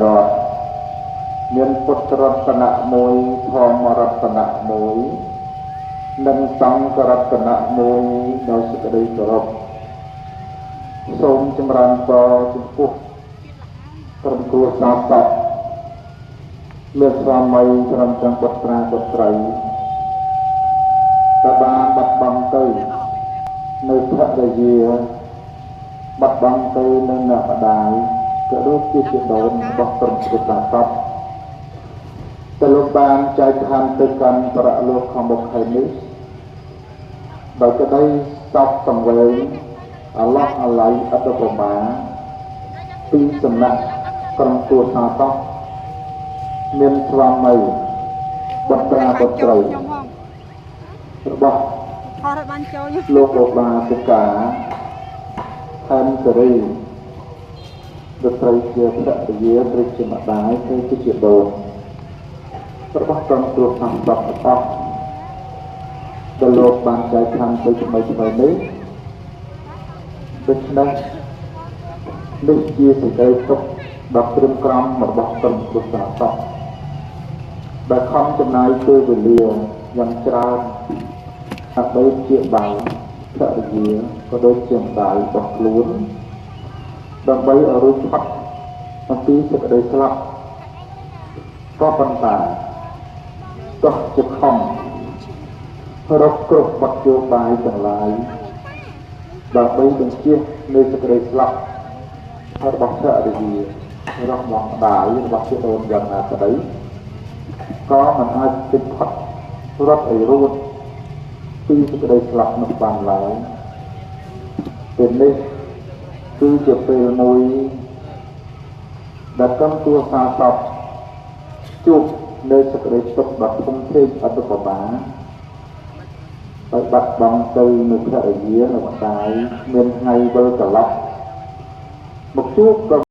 រតមានពុទ្ធរតនៈមួយធម្មរតនៈមួយនិងសង្ឃរតនៈមួយដោយសេចក្តីគោរពសូមចម្រើនពរចំពោះក្រុមគ្រួសារសពលោកស្វាមីក្រុមទាំងបុត្រាបុត្រីតបានបាត់បង់ទៅនៅភរិយាបាត់បង់ទៅនៅអ្នកម្ដាយក៏ដូចជាជីដូនរបស់ក្រុមគ្រួសារសពតែលោកបានចែកឋានទៅកាន់បរលោកខាងមុខហើយនេះដោយក្តីសោកសង្វេគអាឡោះអាល័យអត្តប្រមាពីសំណាក់ក្រុមគ្រួសារសពមានស្វាមីបុត្រាបុត្រីរបស់លោកឧបាសិកាខណ្ឌសេរីលោកស្រីជាភរិយាឬជាម្ដាយឬជាដូនរបស់ក្រុមគ្រួសារសពរបស់ដែលលោកបានចែកឋានទៅថ្មីនេះដូច្នេះនេះជាសេចក្តីទុក្ខដ៏ក្រៀមក្រំរបស់ក្រុមគ្រួសារសពដែលខំចំណាយពេលវេលាយ៉ាងច្រើនដើម្បីជាបាយភរិយាក៏ដូចជាម្ដាយរបស់ខ្លួនដើម្បីឲ្យរួចផុតអំពីសេចក្តីស្លាប់ក៏ប៉ុន្តែទោះជាខំរកគ្រប់បទយោបាយទាំងឡាយដើម្បីបញ្ជានៅសេចក្តីស្លាប់របស់ភរិយារបស់ម្ដាយរបស់ជាដូនយ៉ាងណាក្តីក៏មិនអាចជិតផុតរត់ឲ្យរួចពីសេចក្តីស្លាប់នោះបានឡើយពេលនេះគឺជាពេលមួយដែលក្រុមគ្រួសារសពជួបនៅសេចក្តីទុក្ខដ៏ធំធេងអត្តប្រមាណដោយបាត់បង់ទៅនៅភរិយានៅម្ដាយមានថ្ងៃវិលត្រឡប់មកជួប